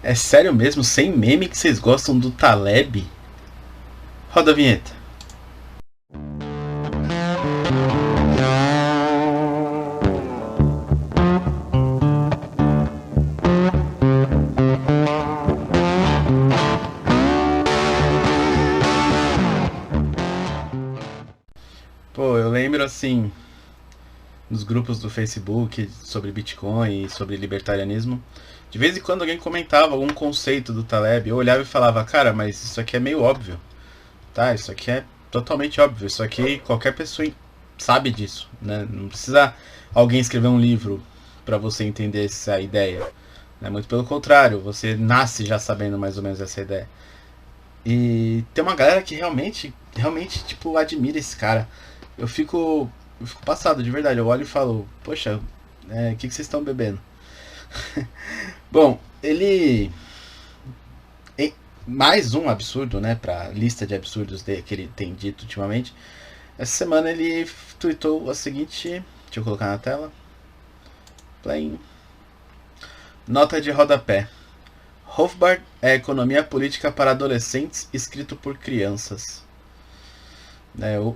É sério mesmo, sem meme, que vocês gostam do Taleb? Roda a vinheta. Pô, eu lembro assim, nos grupos do Facebook sobre Bitcoin e sobre libertarianismo, de vez em quando alguém comentava algum conceito do Taleb, eu olhava e falava, cara, mas isso aqui é meio óbvio, tá? Isso aqui é totalmente óbvio, isso aqui qualquer pessoa sabe disso, né? Não precisa alguém escrever um livro para você entender essa ideia. Né? Muito pelo contrário, você nasce já sabendo mais ou menos essa ideia. E tem uma galera que realmente, tipo, admira esse cara. Eu fico passado, de verdade. Eu olho e falo, poxa, o que vocês estão bebendo? Bom, ele. Mais um absurdo, né, pra lista de absurdos que ele tem dito ultimamente. Essa semana ele tweetou a seguinte. Deixa eu colocar na tela. Play. Nota de rodapé. Rothbard é economia política para adolescentes escrito por crianças.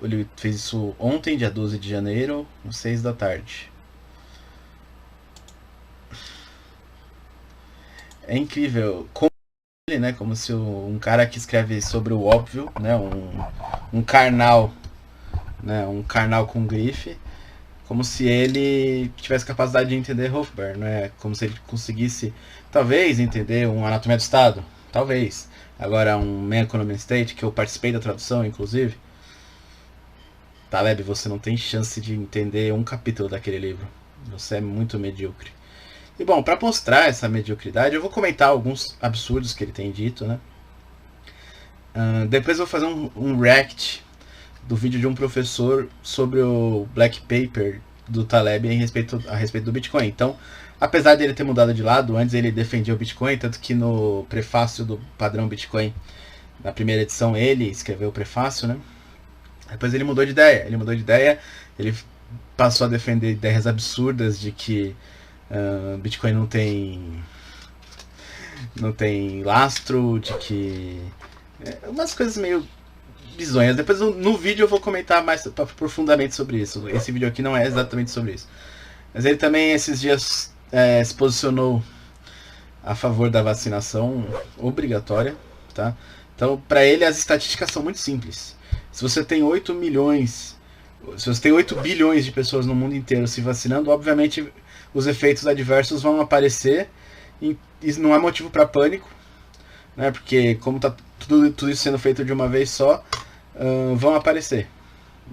Ele fez isso ontem, dia 12 de janeiro, às 6 da tarde. É incrível. Como ele, né? Como se um cara que escreve sobre o óbvio, né? Um carnal, né? Um carnal com grife, como se ele tivesse capacidade de entender Rothbard, né? Como se ele conseguisse, talvez, entender um Anatomia do Estado, talvez. Agora, um Man Economy State, que eu participei da tradução, inclusive. Taleb, você não tem chance de entender um capítulo daquele livro. Você é muito medíocre. E bom, para mostrar essa mediocridade, eu vou comentar alguns absurdos que ele tem dito, né? Depois eu vou fazer um react do vídeo de um professor sobre o Black Paper do Taleb a respeito do Bitcoin. Então, apesar dele ter mudado de lado, antes ele defendia o Bitcoin, tanto que no prefácio do Padrão Bitcoin, na primeira edição, ele escreveu o prefácio, né? Depois ele mudou de ideia, ele passou a defender ideias absurdas de que Bitcoin não tem lastro, de que umas coisas meio bizonhas. Depois no vídeo eu vou comentar mais profundamente sobre isso. Esse vídeo aqui não é exatamente sobre isso. Mas ele também esses dias se posicionou a favor da vacinação obrigatória, tá? Então, para ele as estatísticas são muito simples. Se você tem 8 milhões, se você tem 8 bilhões de pessoas no mundo inteiro se vacinando, obviamente os efeitos adversos vão aparecer e isso não é motivo para pânico, né? Porque como está tudo isso sendo feito de uma vez só, vão aparecer.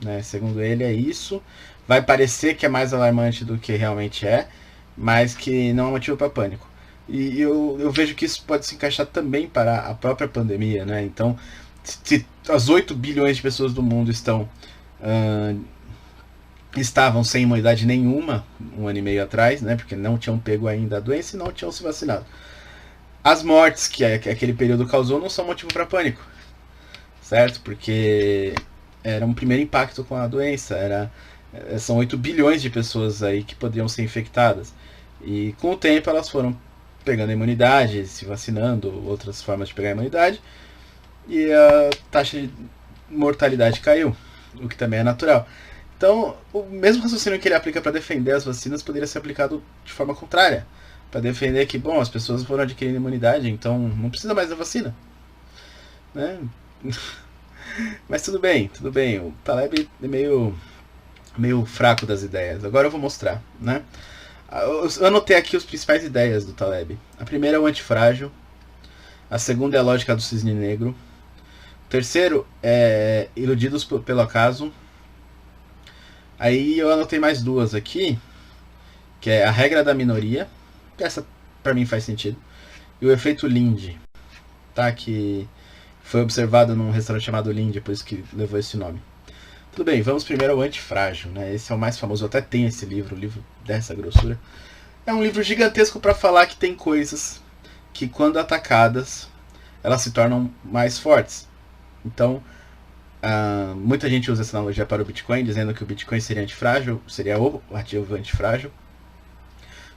Né? Segundo ele é isso. Vai parecer que é mais alarmante do que realmente é, mas que não é motivo para pânico. E eu vejo que isso pode se encaixar também para a própria pandemia, né? Então, se as 8 bilhões de pessoas do mundo estavam sem imunidade nenhuma um ano e meio atrás, né? Porque não tinham pego ainda a doença e não tinham se vacinado. As mortes que aquele período causou não são motivo para pânico, certo? Porque era um primeiro impacto com a doença, são 8 bilhões de pessoas aí que poderiam ser infectadas. E com o tempo elas foram pegando a imunidade, se vacinando, outras formas de pegar a imunidade, e a taxa de mortalidade caiu, o que também é natural. Então, o mesmo raciocínio que ele aplica para defender as vacinas poderia ser aplicado de forma contrária, para defender que, bom, as pessoas foram adquirindo imunidade, então não precisa mais da vacina, né? Mas tudo bem, o Taleb é meio fraco das ideias. Agora eu vou mostrar, né? Eu anotei aqui as principais ideias do Taleb. A primeira é o antifrágil. A segunda é a lógica do cisne negro. O terceiro é iludidos pelo acaso. Aí eu anotei mais duas aqui, que é a regra da minoria. Essa pra mim faz sentido. E o efeito Lindy, tá? Que foi observado num restaurante chamado Lindy, por isso que levou esse nome. Tudo bem, vamos primeiro ao Antifrágil, né? Esse é o mais famoso, eu até tenho esse livro, um livro dessa grossura. É um livro gigantesco para falar que tem coisas que, quando atacadas, elas se tornam mais fortes. Então, muita gente usa essa analogia para o Bitcoin, dizendo que o Bitcoin seria antifrágil, seria o ativo antifrágil.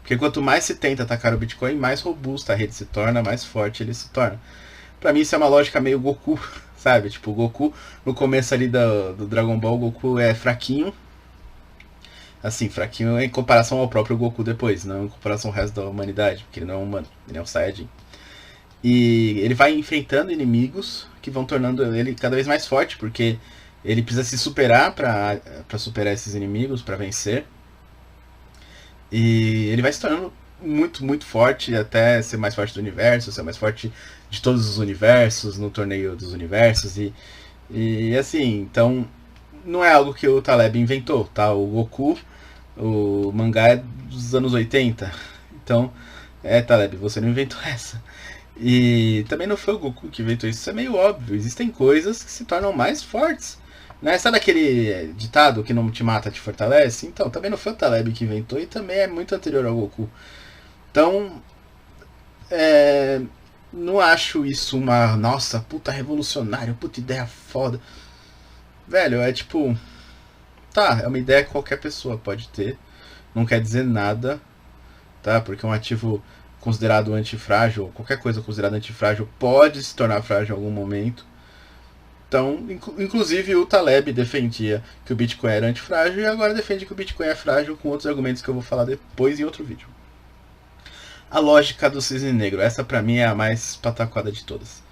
Porque quanto mais se tenta atacar o Bitcoin, mais robusta a rede se torna, mais forte ele se torna. Pra mim isso é uma lógica meio Goku, sabe? Tipo, o Goku, no começo ali do Dragon Ball, o Goku é fraquinho. Assim, fraquinho em comparação ao próprio Goku depois, não em comparação ao resto da humanidade, porque ele não é um humano, ele é um Saiyajin. E ele vai enfrentando inimigos que vão tornando ele cada vez mais forte, porque ele precisa se superar pra superar esses inimigos, pra vencer. E ele vai se tornando muito, muito forte, até ser mais forte do universo, ser mais forte de todos os universos, no torneio dos universos. E assim, então não é algo que o Taleb inventou, tá? O Goku, o mangá é dos anos 80. Então, Taleb, você não inventou essa. E também não foi o Goku que inventou isso, isso é meio óbvio. Existem coisas que se tornam mais fortes. Né? Sabe aquele ditado que não te mata te fortalece? Então, também não foi o Taleb que inventou e também é muito anterior ao Goku. Então, não acho isso uma, nossa, puta revolucionário, puta ideia foda. Velho, é tipo, tá, é uma ideia que qualquer pessoa pode ter, não quer dizer nada, tá? Porque um ativo considerado antifrágil, qualquer coisa considerada antifrágil pode se tornar frágil em algum momento. Então, inclusive o Taleb defendia que o Bitcoin era antifrágil e agora defende que o Bitcoin é frágil com outros argumentos que eu vou falar depois em outro vídeo. A lógica do cisne negro, essa pra mim é a mais pataquada de todas.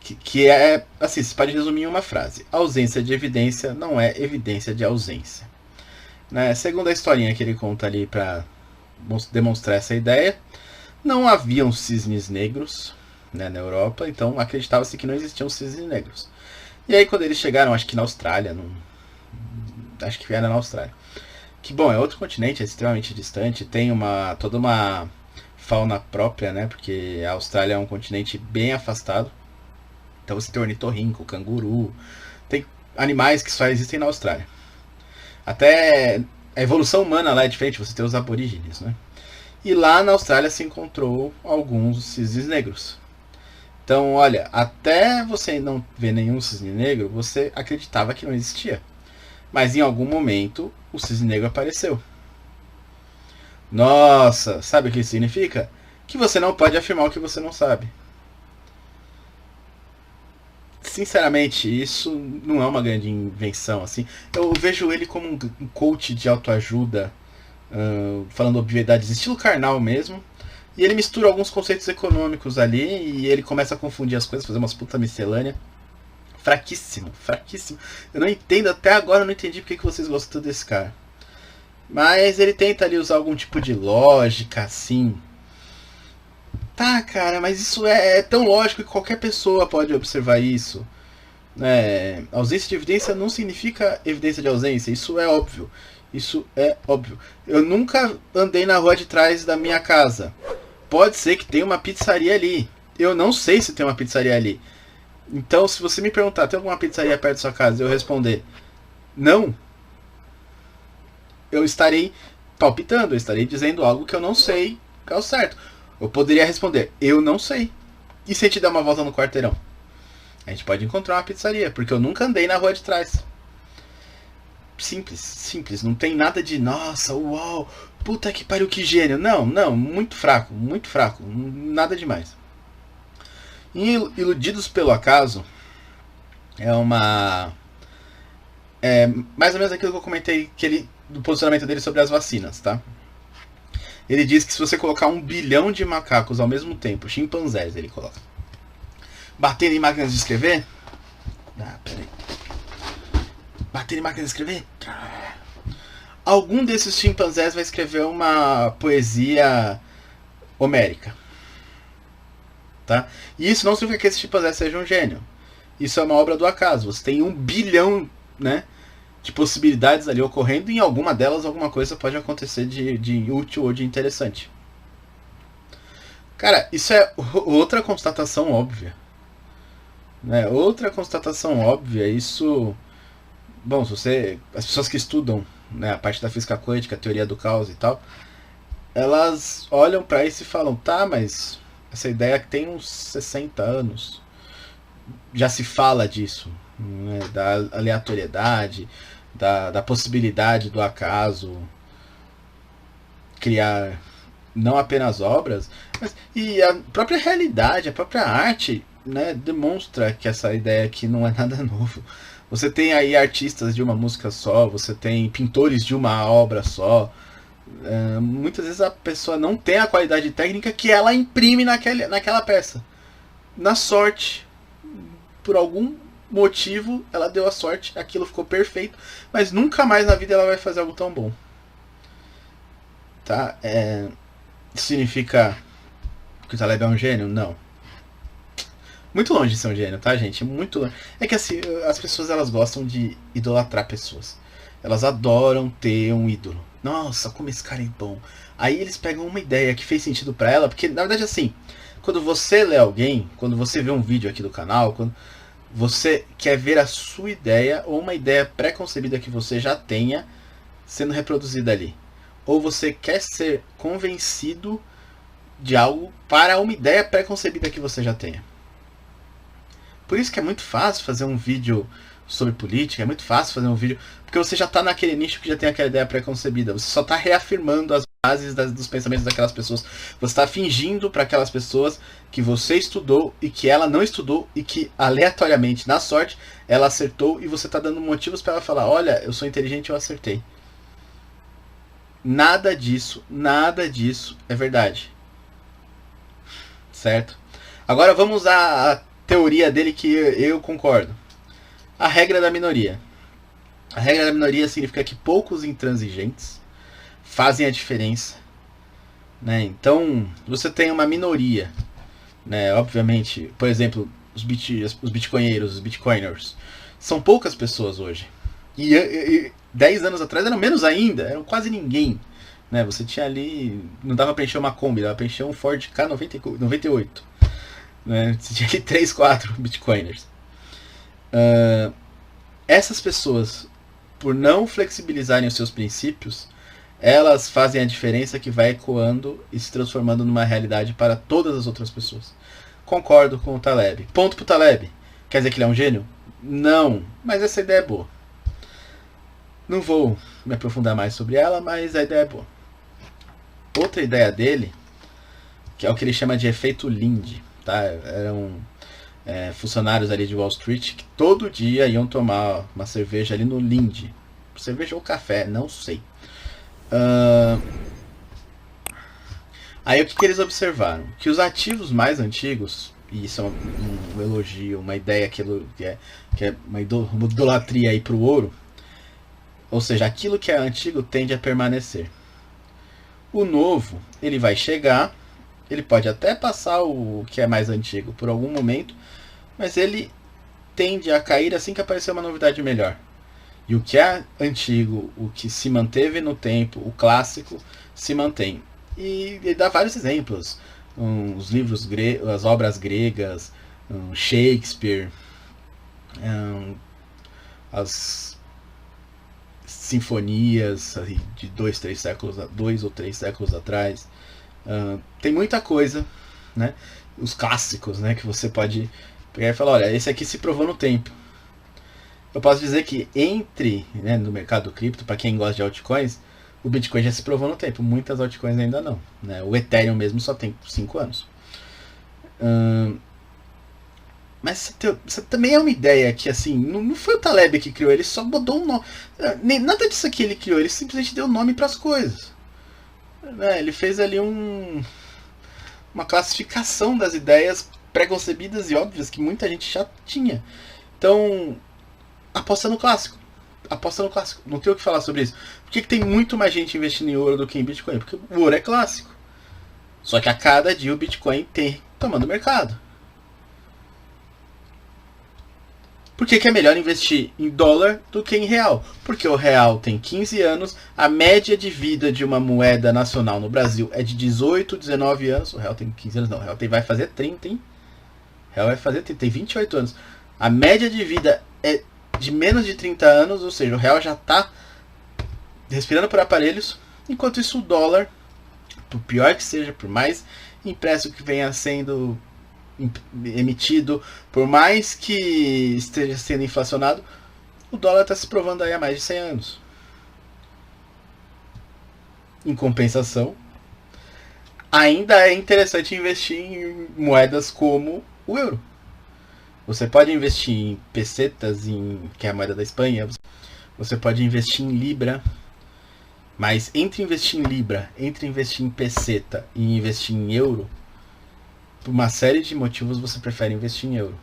Que é, assim, se pode resumir em uma frase. Ausência de evidência não é evidência de ausência. Né? Segundo a historinha que ele conta ali pra demonstrar essa ideia, não haviam cisnes negros, né, na Europa, então acreditava-se que não existiam cisnes negros. E aí quando eles chegaram, acho que na Austrália, acho que era na Austrália, que bom, é outro continente, é extremamente distante, tem toda uma fauna própria, né, porque a Austrália é um continente bem afastado, então você tem ornitorrinco, canguru, tem animais que só existem na Austrália. Até a evolução humana lá é diferente, você tem os aborígenes, né? E lá na Austrália se encontrou alguns cisnes negros. Então, olha, até você não ver nenhum cisne negro, você acreditava que não existia. Mas em algum momento, o cisne negro apareceu. Nossa, sabe o que isso significa? Que você não pode afirmar o que você não sabe. Sinceramente, isso não é uma grande invenção, assim. Eu vejo ele como um coach de autoajuda, falando obviedades, estilo Karnal mesmo. E ele mistura alguns conceitos econômicos ali e ele começa a confundir as coisas, fazer umas puta miscelânea. Fraquíssimo, fraquíssimo. Eu não entendo, até agora eu não entendi porque que vocês gostam desse cara. Mas ele tenta ali usar algum tipo de lógica, assim. Tá, cara, mas isso é tão lógico que qualquer pessoa pode observar isso. Ausência de evidência não significa evidência de ausência, isso é óbvio. Isso é óbvio. Eu nunca andei na rua de trás da minha casa. Pode ser que tenha uma pizzaria ali. Eu não sei se tem uma pizzaria ali. Então, se você me perguntar, tem alguma pizzaria perto da sua casa? E eu responder, não. Eu estarei palpitando, eu estarei dizendo algo que eu não sei que é o certo. Eu poderia responder, eu não sei. E se a gente der uma volta no quarteirão? A gente pode encontrar uma pizzaria, porque eu nunca andei na rua de trás. Simples, simples. Não tem nada de, nossa, uau, puta que pariu, que gênio. Não, muito fraco, muito fraco. Nada demais. E Iludidos pelo Acaso é uma... É mais ou menos aquilo que eu comentei do posicionamento dele sobre as vacinas, tá? Ele diz que se você colocar 1 bilhão de macacos ao mesmo tempo, chimpanzés ele coloca, batendo em máquinas de escrever... peraí. Bater em máquina de escrever? Algum desses chimpanzés vai escrever uma poesia homérica. Tá? E isso não significa que esse chimpanzé seja um gênio. Isso é uma obra do acaso. Você tem 1 bilhão, né, de possibilidades ali ocorrendo e em alguma delas alguma coisa pode acontecer de útil ou de interessante. Cara, isso é outra constatação óbvia. Né? Outra constatação óbvia. Isso... Bom, as pessoas que estudam, né, a parte da física quântica, a teoria do caos e tal, elas olham para isso e falam, tá, mas essa ideia tem uns 60 anos. Já se fala disso, né, da aleatoriedade, da possibilidade do acaso criar não apenas obras, mas e a própria realidade, a própria arte, né, demonstra que essa ideia aqui não é nada novo. Você tem aí artistas de uma música só, você tem pintores de uma obra só. Muitas vezes a pessoa não tem a qualidade técnica que ela imprime naquela peça. Na sorte, por algum motivo, ela deu a sorte, aquilo ficou perfeito, mas nunca mais na vida ela vai fazer algo tão bom. Tá? Isso significa que o Taleb é um gênio? Não. Muito longe de ser um gênio, tá, gente? Muito longe. É que assim, as pessoas elas gostam de idolatrar pessoas. Elas adoram ter um ídolo. Nossa, como esse cara é bom. Aí eles pegam uma ideia que fez sentido pra ela, porque na verdade assim, quando você lê alguém, quando você vê um vídeo aqui do canal, quando você quer ver a sua ideia ou uma ideia pré-concebida que você já tenha sendo reproduzida ali. Ou você quer ser convencido de algo para uma ideia pré-concebida que você já tenha. Por isso que é muito fácil fazer um vídeo sobre política, é muito fácil fazer um vídeo, porque você já está naquele nicho que já tem aquela ideia pré-concebida, você só está reafirmando as bases dos pensamentos daquelas pessoas, você está fingindo para aquelas pessoas que você estudou e que ela não estudou e que aleatoriamente, na sorte, ela acertou e você está dando motivos para ela falar, olha, eu sou inteligente, eu acertei. Nada disso é verdade. Certo? Agora vamos à teoria dele que eu concordo. A regra da minoria. A regra da minoria significa que poucos intransigentes fazem a diferença. Né? Então, você tem uma minoria. Né? Obviamente, por exemplo, os bitcoinheiros, os bitcoiners. São poucas pessoas hoje. E 10 anos atrás eram menos ainda, eram quase ninguém. Né? Você tinha ali. Não dava pra encher uma Kombi, dava pra encher um Ford K 98. Né? Você tinha ali 3, 4 bitcoiners. Essas pessoas, por não flexibilizarem os seus princípios, elas fazem a diferença que vai ecoando e se transformando numa realidade para todas as outras pessoas. Concordo com o Taleb. Ponto pro Taleb. Quer dizer que ele é um gênio? Não, mas essa ideia é boa. Não vou me aprofundar mais sobre ela, mas a ideia é boa. Outra ideia dele, que é o que ele chama de efeito Lindy, tá? Eram funcionários ali de Wall Street que todo dia iam tomar uma cerveja ali no Lindy. Cerveja ou café, não sei. Aí o que eles observaram? Que os ativos mais antigos, e isso é um elogio, uma ideia que é uma idolatria aí pro ouro, ou seja, aquilo que é antigo tende a permanecer. O novo, ele vai chegar, ele pode até passar o que é mais antigo por algum momento, mas ele tende a cair assim que aparecer uma novidade melhor. E o que é antigo, o que se manteve no tempo, o clássico, se mantém. E ele dá vários exemplos. Os livros as obras gregas, Shakespeare, as sinfonias de 2 ou 3 séculos atrás. Tem muita coisa, né? Os clássicos, né? Que você pode pegar e falar, olha, esse aqui se provou no tempo. Eu posso dizer que né, no mercado cripto, para quem gosta de altcoins, o Bitcoin já se provou no tempo. Muitas altcoins ainda não. Né? O Ethereum mesmo só tem 5 anos. Mas você também é uma ideia que, assim, não foi o Taleb que criou, ele só mudou um nome. Nada disso aqui ele criou, ele simplesmente deu nome para as coisas. Ele fez ali uma classificação das ideias pré-concebidas e óbvias que muita gente já tinha. Então, aposta no clássico. Aposta no clássico. Não tem o que falar sobre isso. Por que tem muito mais gente investindo em ouro do que em Bitcoin? Porque o ouro é clássico. Só que a cada dia o Bitcoin tem tomando mercado. Por que é melhor investir em dólar do que em real? Porque o real tem 15 anos, a média de vida de uma moeda nacional no Brasil é de 18, 19 anos. O real tem 15 anos, não. O real vai fazer 30, hein? O real vai fazer 30, tem 28 anos. A média de vida é de menos de 30 anos, ou seja, o real já está respirando por aparelhos. Enquanto isso, o dólar, por pior que seja, por mais impresso que venha sendo emitido, por mais que esteja sendo inflacionado, o dólar está se provando aí há mais de 100 anos. Em compensação, ainda é interessante investir em moedas como o euro. Você pode investir em pesetas, que é a moeda da Espanha. Você pode investir em libra. Mas entre investir em libra, entre investir em peseta e investir em euro, por uma série de motivos você prefere investir em euro.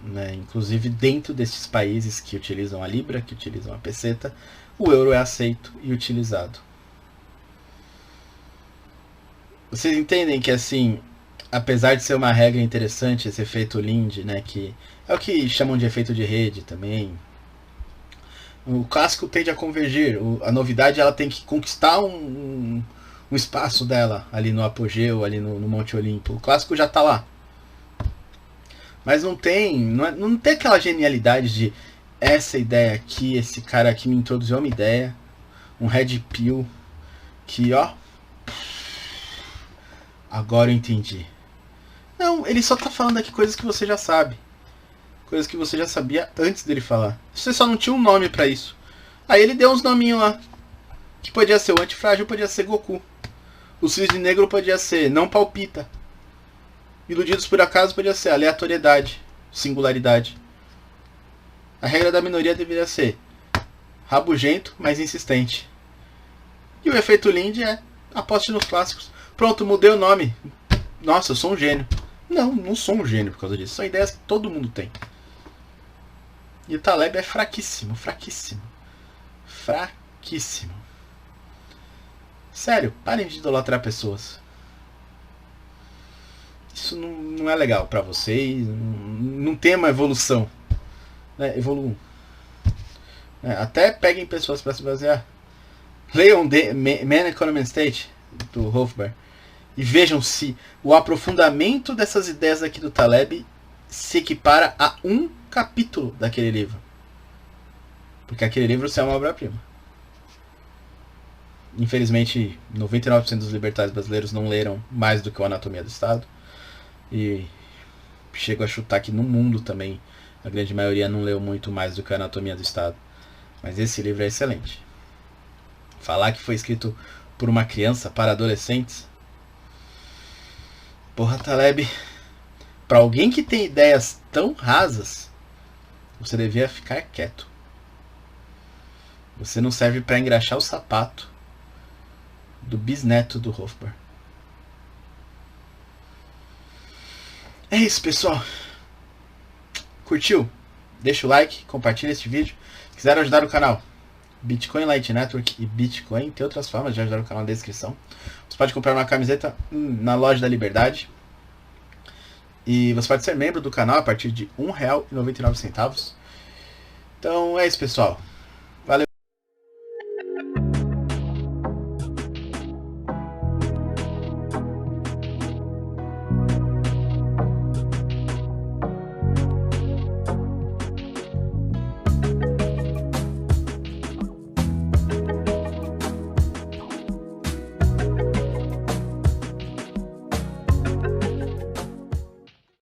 Né? Inclusive dentro desses países que utilizam a libra, que utilizam a peseta, o euro é aceito e utilizado. Vocês entendem que, assim, apesar de ser uma regra interessante, esse efeito Linde, né, que é o que chamam de efeito de rede também, o clássico tende a convergir. A novidade ela tem que conquistar um espaço dela ali no apogeu, ali no Monte Olimpo. O clássico já está lá. Mas não tem aquela genialidade de essa ideia aqui, esse cara aqui me introduziu uma ideia, um red pill, que ó, agora eu entendi. Não, ele só tá falando aqui coisas que você já sabe. Coisas que você já sabia antes dele falar. Você só não tinha um nome pra isso. Aí ele deu uns nominhos lá. Que podia ser o antifrágil, podia ser Goku. O cisne negro podia ser não palpita. Iludidos por acaso podia ser aleatoriedade, singularidade. A regra da minoria deveria ser rabugento, mas insistente. E o efeito Linde é aposte nos clássicos. Pronto, mudei o nome. Nossa, eu sou um gênio. Não, não sou um gênio por causa disso. São ideias que todo mundo tem. E o Taleb é fraquíssimo, fraquíssimo. Fraquíssimo. Sério, parem de idolatrar pessoas. Isso não é legal pra vocês. Não tem uma evolução. Né? Evoluam. Até peguem pessoas pra se basear. Leiam Man, Economy and State, do Hofbauer. E vejam se o aprofundamento dessas ideias aqui do Taleb se equipara a um capítulo daquele livro. Porque aquele livro é uma obra-prima. Infelizmente, 99% dos libertários brasileiros não leram mais do que o Anatomia do Estado. E chego a chutar que no mundo também a grande maioria não leu muito mais do que a Anatomia do Estado. Mas esse livro é excelente. Falar que foi escrito por uma criança para adolescentes. Porra, Taleb, para alguém que tem ideias tão rasas, você devia ficar quieto. Você não serve para engraxar o sapato do bisneto do Hofbauer. É isso, pessoal. Curtiu? Deixa o like, compartilha este vídeo. Quiser ajudar o canal, Bitcoin Light Network e Bitcoin, tem outras formas de ajudar o canal na descrição. Você pode comprar uma camiseta na Loja da Liberdade. E você pode ser membro do canal a partir de R$1,99. Então é isso, pessoal.